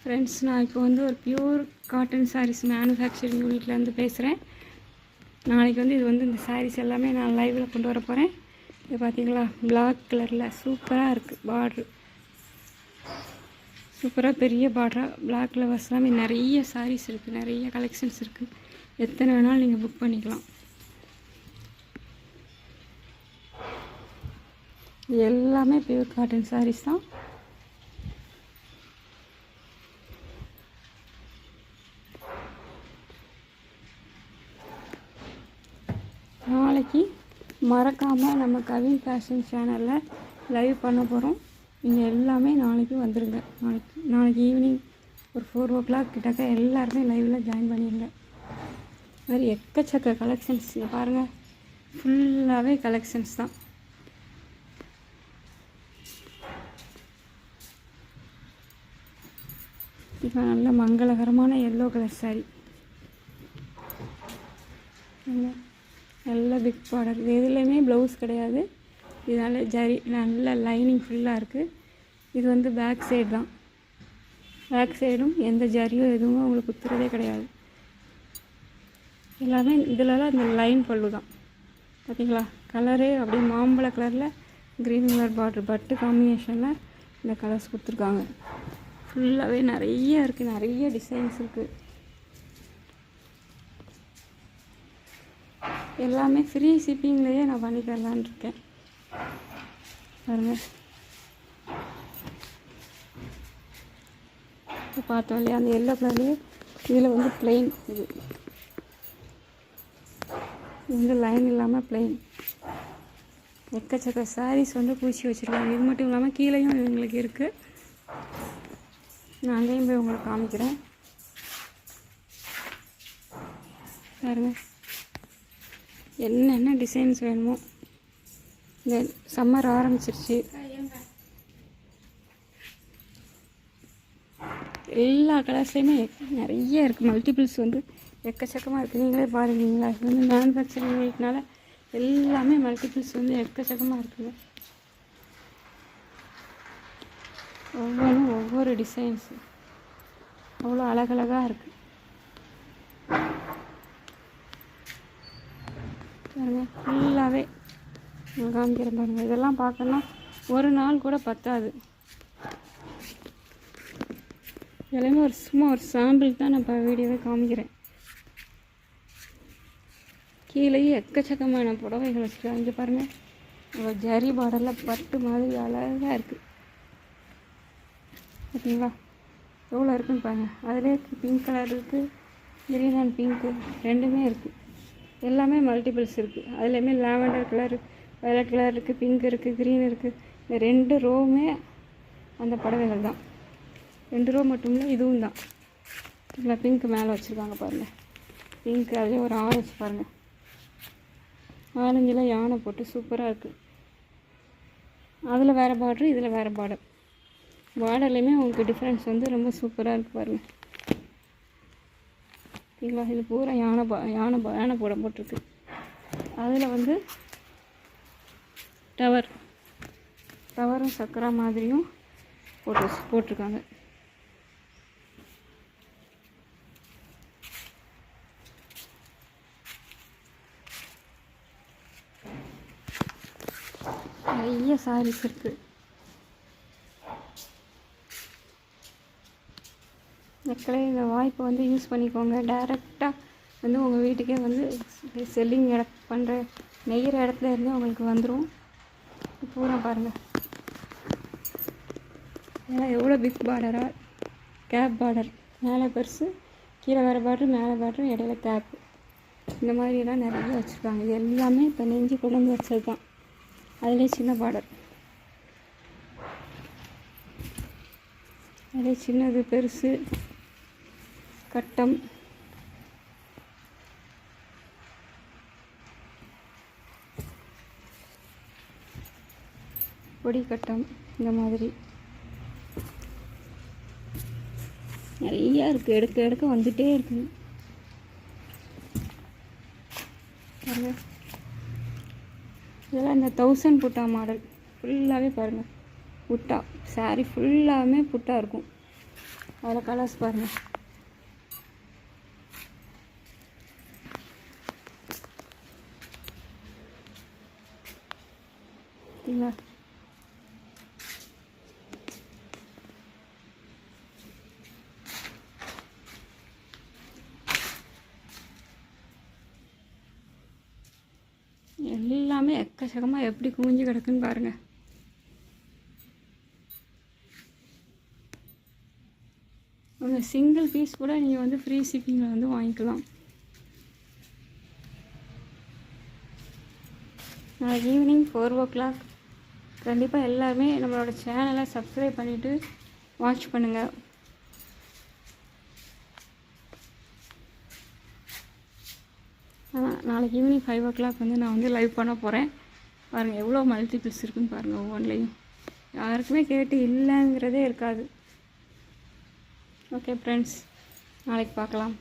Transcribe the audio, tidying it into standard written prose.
Friends, நான் இப்போ வந்து ஒரு பியூர் காட்டன் சாரீஸ் மேனுஃபேக்சரிங் யூனிட்லேருந்து பேசுகிறேன். நாளைக்கு வந்து இது வந்து இந்த சாரீஸ் எல்லாமே நான் லைவில் கொண்டு வர போகிறேன். இது பார்த்தீங்களா, பிளாக் கலரில் சூப்பராக இருக்குது. பார்ட்ரு சூப்பராக பெரிய பார்டராக பிளாக் கலர்ஸ் எல்லாமே நிறைய சாரீஸ் இருக்குது, நிறைய கலெக்ஷன்ஸ் இருக்குது. எத்தனை வேணாலும் நீங்கள் புக் பண்ணிக்கலாம். இது எல்லாமே பியூர் காட்டன் சாரீஸ் தான். நாளைக்கு மறக்காமல் நம்ம கவின் ஃபேஷன் சேனலில் லைவ் பண்ண போகிறோம். நீங்கள் எல்லாமே நாளைக்கு வந்துடுங்க. நாளைக்கு ஈவினிங் ஒரு 4 o'clock கிட்டக்க எல்லாருமே லைவில் ஜாயின் பண்ணிடுங்க. மாதிரி எக்கச்சக்க கலெக்ஷன்ஸ் பாருங்கள், ஃபுல்லாகவே கலெக்ஷன்ஸ் தான். இப்போ நல்ல மங்களகரமான எல்லோ கலர் சாரீ, நல்ல பிக் பார்டர். இது எதுலேயுமே ப்ளவுஸ் கிடையாது, இதனால் ஜரி நல்ல லைனிங் ஃபுல்லாக இருக்குது. இது வந்து பேக் சைடு தான், பேக் சைடும் எந்த ஜரியும் எதுவும் உங்களுக்கு குத்துறதே கிடையாது. எல்லாமே இதிலலாம் இந்த லைன் பல்லு தான். பார்த்தீங்களா, கலரே அப்படியே மாம்பழ கலரில் க்ரீன் கலர் பார்டர் பட்டு காம்பினேஷனில் இந்த கலர்ஸ் கொடுத்துருக்காங்க. ஃபுல்லாகவே நிறைய இருக்குது, நிறைய டிசைன்ஸ் இருக்குது. எல்லாமே ஃப்ரீ ஷிப்பிங்லேயே நான் பண்ணி தரலான்னு இருக்கேன். பாருங்கள், இப்போ பார்த்தோம் இல்லையா அந்த எல்லோ கலர்லேயே இதில் வந்து பிளெயின், இது வந்து லைன் இல்லாமல் பிளெயின். எக்கச்சக்க சாரீஸ் வந்து பூச்சி வச்சுருக்காங்க. இது மட்டும் இல்லாமல் கீழேயும் இவங்களுக்கு இருக்குது. நான் அங்கேயும் போய் உங்களுக்கு காமிக்கிறேன். பாருங்கள், என்னென்ன டிசைன்ஸ் வேணுமோ. இந்த சம்மர் ஆரம்பிச்சிருச்சு, எல்லா கலர்ஸ்லையுமே நிறைய இருக்குது. மல்டிபிள்ஸ் வந்து எக்கச்சக்கமாக இருக்குது. நீங்களே பாருங்களா, இது வந்து மேனுஃபேக்சரிங் யூனிட்னால எல்லாமே மல்டிபிள்ஸ் வந்து எக்கச்சக்கமாக இருக்குங்க. ஒவ்வொன்றும் ஒவ்வொரு டிசைன்ஸு அவ்வளோ அழகழகாக இருக்குது. பாருங்கள், ஃபுல்லாகவே காமிக்கிறேன் பாருங்கள். இதெல்லாம் பார்க்கணுன்னா ஒரு நாள் கூட பத்தாது. எல்லாமே சும்மா ஒரு சாம்பிள் தான் நான் இப்போ வீடியோவே காமிக்கிறேன். கீழேயே எக்கச்சக்கமான புடவைகள் வச்சுருக்காங்க. இங்கே பாருங்கள், ஜரி பார்டரில் பட்டு மாதிரி அழகாக இருக்குது. பார்த்தீங்களா எவ்வளோ இருக்குன்னு பாருங்கள். அதிலே பிங்க் கலர் இருக்குது, க்ரீன் அண்ட் பிங்க்கு ரெண்டுமே இருக்குது. எல்லாமே மல்டிபிள்ஸ் இருக்குது. அதுலேயுமே லாவெண்டர் கலர், வயலட் கலர் இருக்குது, பிங்க் இருக்குது, க்ரீன் இருக்குது. இந்த 2 ரோவுமே அந்த புடவைகள் தான். 2 ரோ மட்டும் இல்லை, இதுவும் தான். இல்லை, பிங்க் மேலே வச்சுருக்காங்க பாருங்கள். பிங்க் அதிலே ஒரு ஆரஞ்சு பாருங்கள், ஆரஞ்சில் யானை போட்டு சூப்பராக இருக்குது. அதில் வேறு பார்டரு, இதில் வேறு பார்டர். பார்டர்லேயுமே உங்களுக்கு டிஃப்ரென்ஸ் வந்து ரொம்ப சூப்பராக இருக்குது பாருங்கள். சரிங்களா, இது பூரா யானை போட்டிருக்கு. அதில் வந்து டவரும் சக்கரா மாதிரியும் போட்டிருக்காங்க. நிறைய சாரீஸ் இருக்குது. மக்களே, இந்த வாய்ப்பை வந்து யூஸ் பண்ணிக்கோங்க. டைரெக்டாக வந்து உங்கள் வீட்டுக்கே வந்து செல்லிங் பண்ணுற நெய்கிற இடத்துல இருந்து உங்களுக்கு வந்துடும். பூரா பாருங்கள், இதெல்லாம் எவ்வளோ பிக் பார்டராக, கேப் பார்டர், மேலே பெருசு, கீழே வேறு பார்டரு, மேலே பார்டரு, இடையில கேப்பு, இந்த மாதிரிலாம் நிறைய வச்சுருக்காங்க. இது எல்லாமே இப்போ நெஞ்சு கொண்டு வந்து வச்சது தான். அதிலே சின்ன பார்டர், அதிலே சின்னது, பெருசு, கட்டம், பொடி கட்டம், இந்த மாதிரி நிறையா இருக்குது. எடுக்க வந்துகிட்டே இருக்குது. இதெல்லாம் இந்த 1000 புட்டா மாடல் ஃபுல்லாகவே பாருங்கள். புட்டா சாரீ ஃபுல்லாகவே புட்டா இருக்கும். அதில் கலர்ஸ் பாருங்கள். சரிங்களா? எல்லாமே எக்கச்சக்கமாக எப்படி குமிஞ்சு கிடக்குன்னு பாருங்கள். உங்கள் சிங்கிள் பீஸ் கூட நீங்கள் வந்து ஃப்ரீ ஷிப்பிங்கில் வந்து வாங்கிக்கலாம். நாளைக்கு ஈவினிங் 4 o'clock கண்டிப்பாக எல்லாருமே நம்மளோட சேனலை சப்ஸ்கிரைப் பண்ணிவிட்டு வாட்ச் பண்ணுங்கள். ஆனால் நாளைக்கு ஈவினிங் 5 o'clock வந்து நான் வந்து லைவ் பண்ண போகிறேன். பாருங்கள் எவ்வளோ மல்டிபிள்ஸ் இருக்குதுன்னு பாருங்கள். ஒவ்வொன்றிலையும் யாருக்குமே கேட்டு இல்லைங்கிறதே இருக்காது. ஓகே ஃப்ரெண்ட்ஸ், நாளைக்கு பார்க்கலாம்.